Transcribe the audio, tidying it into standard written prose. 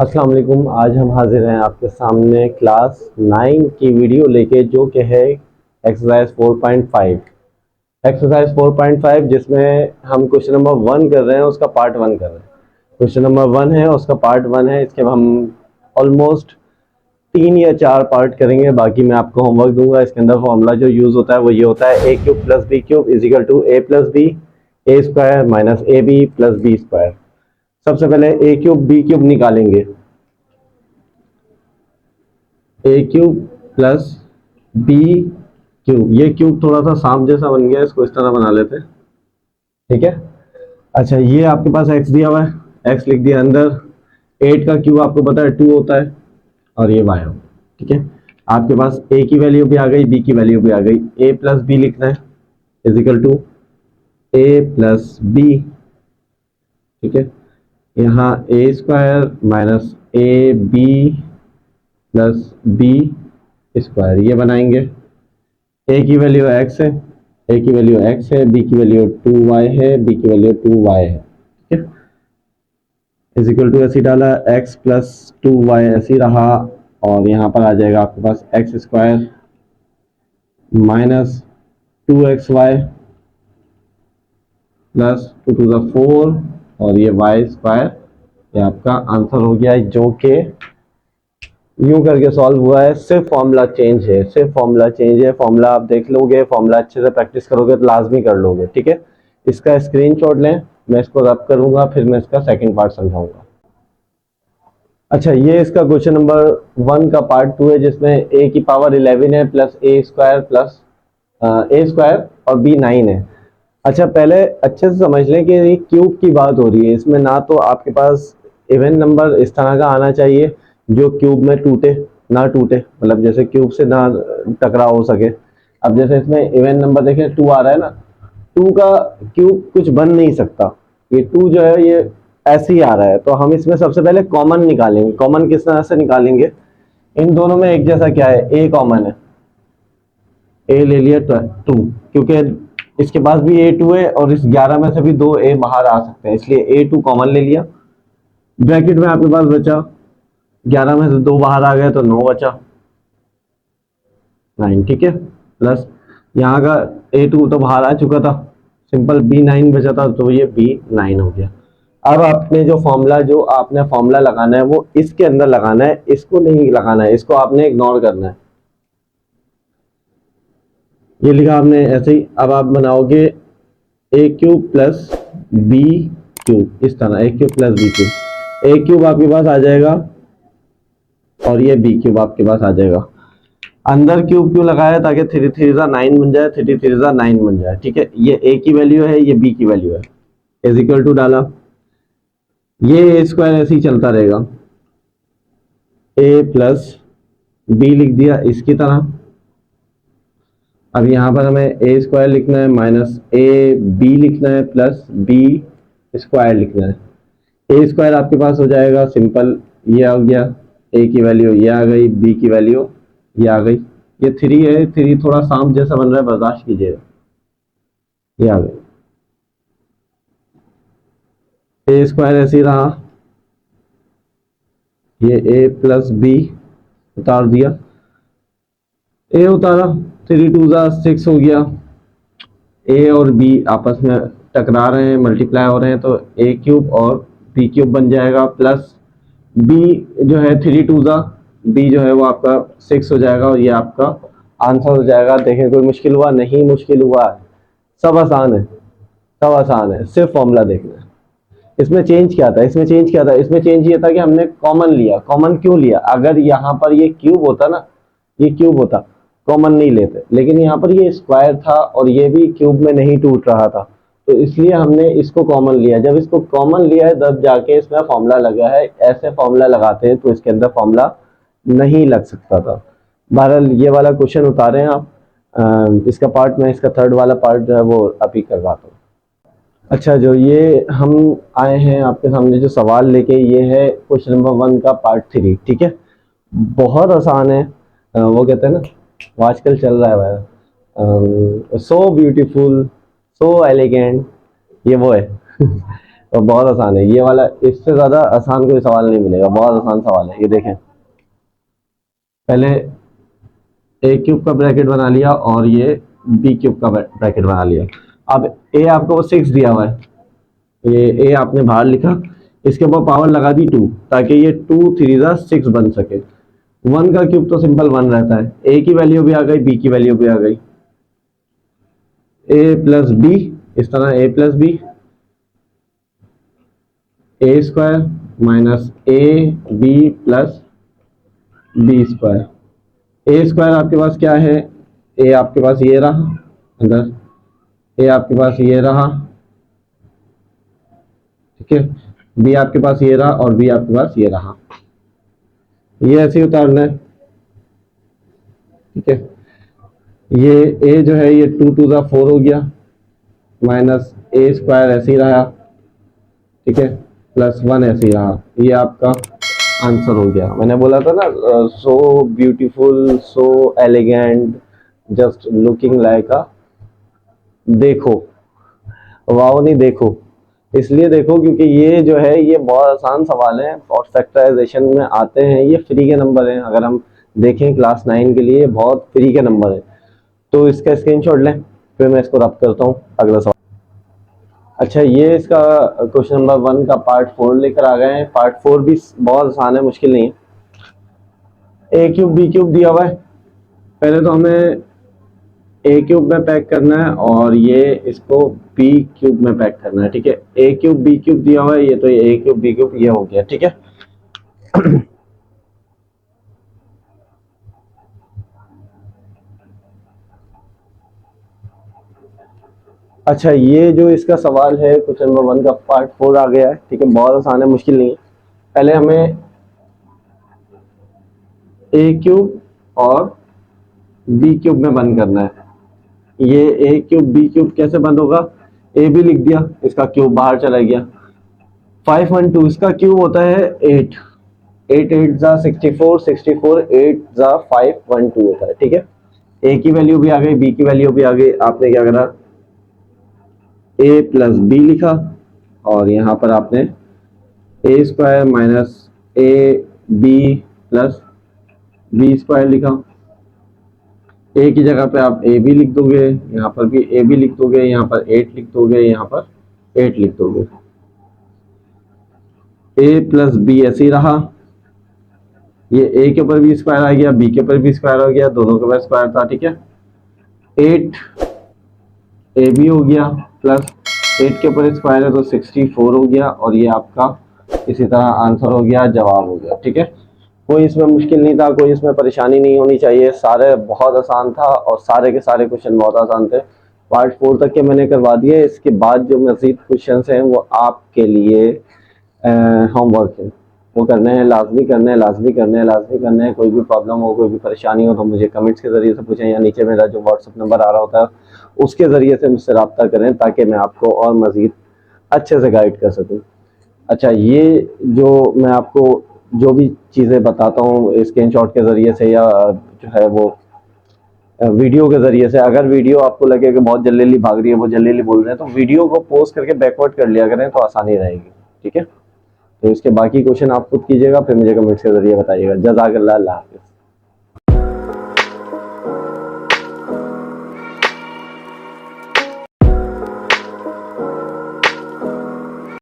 अस्सलाम वालेकुम। आज हम हाजिर हैं आपके सामने क्लास 9 की वीडियो लेके, जो कि है एक्सरसाइज 4.5। एक्सरसाइज 4.5 जिसमें हम क्वेश्चन नंबर 1 कर रहे हैं, उसका पार्ट 1 कर रहे हैं। क्वेश्चन नंबर 1 है, उसका पार्ट 1 है। इसके हम ऑलमोस्ट 3 या 4 पार्ट करेंगे। बाकी मैं आपको होमवर्क दूंगा। इसके अंदर फॉर्मूला जो यूज़ होता है वो ये होता है: a cube plus B cube is equal to a plus B A square minus A B plus B square. सबसे पहले ए क्यूब बी क्यूब निकालेंगे। A cube plus B cube, ये क्यूब थोड़ा सा सांप जैसा बन गया, इसको इस तरह बना लेते हैं। ठीक है। अच्छा, ये आपके पास एक्स दिया हुआ है, एक्स लिख दिया अंदर। 8 का क्यूब आपको पता है 2 होता है, और ये वाई हो। ठीक है। आपके पास ए की वैल्यू भी आ गई, बी की वैल्यू भी आ गई। ए प्लस बी लिखना है equal to a plus b. ठीक है। यहाँ a square minus A B plus B square, ये बनाएंगे। ए की वैल्यू एक्स है, ए की वैल्यू एक्स है, बी की वैल्यू 2y है, बी की वैल्यू 2y है। ठीक है। इज इक्वल टू ऐसी डाला, एक्स प्लस 2y ऐसी रहा, और यहाँ पर आ जाएगा आपके पास x square minus 2xy plus 2 to the 4, और ये वाई स्क्वायर। ये आपका आंसर हो गया, जो कि यूं करके सॉल्व हुआ है। सिर्फ फॉर्मूला चेंज है, सिर्फ फॉर्मूला चेंज है। फॉर्मूला आप देख लोगे, फॉर्मूला अच्छे से प्रैक्टिस करोगे तो लाजमी कर लोगे। ठीक है। इसका स्क्रीनशॉट लें, मैं इसको रब करूंगा, फिर मैं इसका सेकंड पार्ट समझाऊंगा। अच्छा, ये इसका क्वेश्चन नंबर 1 का पार्ट 2 है, जिसमें ए की पावर 11 है प्लस ए स्क्वायर प्लस ए स्क्वायर और बी 9 है। अच्छा, पहले अच्छे से समझ लें कि ये क्यूब की बात हो रही है। इसमें ना तो आपके पास इवन नंबर इस तरह का आना चाहिए जो क्यूब में टूटे ना टूटे, मतलब जैसे क्यूब से ना टकराव हो सके। अब जैसे इसमें इवन नंबर देखें 2 आ रहा है ना, 2 का क्यूब कुछ बन नहीं सकता। ये 2 जो है ये ऐसे ही आ रहा है, तो हम इसमें सबसे पहले कॉमन निकालेंगे। कॉमन किस तरह से निकालेंगे? इन दोनों में एक जैसा क्या है? ए कॉमन है, ए ले लिया 2, क्योंकि इसके पास भी ए 2 है और इस 11 में से भी 2 ए बाहर आ सकते हैं, इसलिए ए 2 कॉमन ले लिया। ब्रैकेट में आपके पास बचा 11 में से 2 बाहर आ गए तो 9 बचा, 9। ठीक है। प्लस यहाँ का A2 तो बाहर आ चुका था, सिंपल B9 बचा था, तो ये B9 हो गया। अब आपने जो आपने फॉर्मूला लगाना है वो इसके अंदर लगाना है, इसको नहीं लगाना है, इसको आपने इग्नोर करना है। ये लिखा आपने ऐसे ही। अब आप बनाओगे ए क्यूब प्लस बी क्यूब, इस तरह ए क्यूब प्लस बी क्यूब। ए क्यूब आपके पास आ जाएगा और ये बी क्यूब आपके पास आ जाएगा। अंदर क्यूब क्यों लगाया? ताकि 3 3 9 बन जाए, 3 3 9 बन जाए। ठीक है। ये ए की वैल्यू है, ये बी की वैल्यू है, इज इक्वल टू डाला। ये ए स्क्वायर ऐसे ही चलता रहेगा, ए प्लस बी लिख दिया इसकी तरह। अब यहाँ पर हमें ए स्क्वायर लिखना है माइनस ए बी लिखना है प्लस बी स्क्वायर लिखना है। ए स्क्वायर आपके पास हो जाएगा सिंपल, ये आ गया, ए की वैल्यू ये आ गई, बी की वैल्यू ये आ गई। ये 3 है, 3 थोड़ा सांप जैसा बन रहा है, बर्दाश्त कीजिएगा। ये आ गई, ए स्क्वायर ऐसे ही रहा, ये ए प्लस बी उतार दिया, ए उतारा, 3 2 6 हो गया। ए और बी आपस में टकरा रहे हैं, मल्टीप्लाई हो रहे हैं, तो ए क्यूब और बी क्यूब बन जाएगा, प्लस बी जो है 3 2 बी जो है वो आपका 6 हो जाएगा, और ये आपका आंसर हो जाएगा। देखें, कोई मुश्किल हुआ? नहीं मुश्किल हुआ है, सब आसान है, सब आसान है, सिर्फ फॉर्मूला देखना है। इसमें चेंज क्या था? इसमें चेंज ये था कि हमने कॉमन लिया। कॉमन क्यों लिया? अगर यहाँ पर ये क्यूब होता ना, ये क्यूब होता, कॉमन नहीं लेते, लेकिन यहाँ पर ये स्क्वायर था और ये भी क्यूब में नहीं टूट रहा था, तो इसलिए हमने इसको कॉमन लिया। जब इसको कॉमन लिया है तब जाके इसमें फॉर्मूला लगा है। ऐसे फॉर्मूला लगाते हैं तो इसके अंदर फॉर्मूला नहीं लग सकता था। बहरहाल ये वाला क्वेश्चन उतारे हैं आप। इसका पार्ट मैं, इसका थर्ड वाला पार्ट जो है वो अभी करवाता हूँ। अच्छा, जो ये हम आए हैं आपके सामने जो सवाल लेके, ये है क्वेश्चन नंबर 1 का पार्ट 3। ठीक है। बहुत आसान है। वो कहते हैं ना, वो आजकल चल रहा है भाई, सो ब्यूटीफुल, सो एलिगेंट, ये वो है। और बहुत आसान है ये वाला, इससे ज़्यादा आसान कोई सवाल नहीं मिलेगा, बहुत आसान सवाल है ये। देखें, पहले ए क्यूब का ब्रैकेट बना लिया और ये बी क्यूब का ब्रैकेट बना लिया। अब ए आपको 6 दिया हुआ है, ये ए आपने बाहर लिखा, इसके ऊपर पावर लगा दी 2, ताकि ये 2 3 जा 6 बन सके। 1 का क्यूब तो सिंपल 1 रहता है, ए की वैल्यू भी आ गई, बी की वैल्यू भी आ गई, ए प्लस बी, इस तरह a plus B, A square minus A B plus B square. A square आपके पास क्या है, ए आपके पास ये रहा अंदर, ए आपके पास ये रहा, ठीक है, बी आपके पास ये रहा और बी आपके पास ये रहा, ये ऐसे ही उतारना है, ठीक है। ये ए जो है ये 2 2 जा 4 हो गया, माइनस ए स्क्वायर ऐसे ही रहा, ठीक है, प्लस 1 ऐसे ही रहा, ये आपका आंसर हो गया। मैंने बोला था ना, so beautiful, so elegant, just looking like अ, देखो, वाओ नहीं देखो, इसलिए देखो क्योंकि ये जो है ये बहुत आसान सवाल है और फैक्टराइजेशन में आते हैं, ये फ्री के नंबर हैं। अगर हम देखें क्लास 9 के लिए बहुत फ्री के नंबर है, तो इसका स्क्रीनशॉट लें, फिर मैं इसको रब करता हूँ अगला सवाल। अच्छा, ये इसका क्वेश्चन नंबर 1 का पार्ट 4 लेकर आ गए हैं। पार्ट 4 भी बहुत आसान है, मुश्किल नहीं है। ए क्यूब बी क्यूब दिया हुआ है, पहले तो हमें ए क्यूब में पैक करना है और ये इसको बी क्यूब में पैक करना है, ठीक है। ए क्यूब बी क्यूब दिया हुआ है, ये तो ए क्यूब बी क्यूब ये हो गया, ठीक है। अच्छा, ये जो इसका सवाल है क्वेश्चन नंबर 1 का पार्ट 4 आ गया है, ठीक है, बहुत आसान है, मुश्किल नहीं है। पहले हमें ए क्यूब और बी क्यूब में बंद करना है। ये ए क्यूब बी क्यूब कैसे बंद होगा, ए भी लिख दिया, इसका क्यूब बाहर चला गया। 512 इसका क्यूब होता है 8, 8 8 जा 64, 64 8 जा 512 होता है, ठीक है। ए की वैल्यू भी आ गई, बी की वैल्यू भी आ गई, आपने क्या करा, ए प्लस बी लिखा और यहाँ पर आपने a square minus A B plus B square लिखा। ए की जगह पे आप ए बी लिख दोगे, यहाँ पर भी ए बी लिख दोगे, यहाँ पर 8 लिख दोगे, यहाँ पर 8 लिख दोगे। ए प्लस बी ऐसे ही रहा, ये ए के ऊपर भी स्क्वायर आ गया, बी के ऊपर भी स्क्वायर हो गया, दोनों के ऊपर स्क्वायर था, ठीक है। 8 ए बी हो गया प्लस 8 के ऊपर स्क्वायर है तो 64 हो गया, और ये आपका इसी तरह आंसर हो गया, जवाब हो गया, ठीक है। कोई इसमें मुश्किल नहीं था, कोई इसमें परेशानी नहीं होनी चाहिए, सारे बहुत आसान था और सारे के सारे क्वेश्चन बहुत आसान थे। पार्ट 4 तक के मैंने करवा दिए, इसके बाद जो मजीद क्वेश्चन हैं वो आपके लिए होमवर्क है, वो करने हैं, लाजमी करने हैं, लाजमी करने हैं, लाजमी करने हैं। कोई भी प्रॉब्लम हो, कोई भी परेशानी हो तो मुझे कमेंट्स के ज़रिए से पूछें, या नीचे मेरा जो व्हाट्सअप नंबर आ रहा होता है उसके ज़रिए से मुझसे रब्ता करें, ताकि मैं आपको और मज़ीद अच्छे से गाइड कर सकूँ। अच्छा, ये जो मैं आपको जो भी चीज़ें बताता हूँ स्क्रीनशॉट के ज़रिए से या जो है वो वीडियो के ज़रिए से, अगर वीडियो आपको लगे कि बहुत जल्दी भाग रही है, वो जल्दी बोल रहे हैं, तो वीडियो को पोस्ट करके बैकवर्ड कर लिया करें तो आसानी रहेगी, ठीक है। तो इसके बाकी क्वेश्चन आप खुद कीजिएगा, फिर मुझे कमेंट्स के ज़रिए बताइएगा। जज़ाकल्लाह, अल्लाह हाफ़िज़।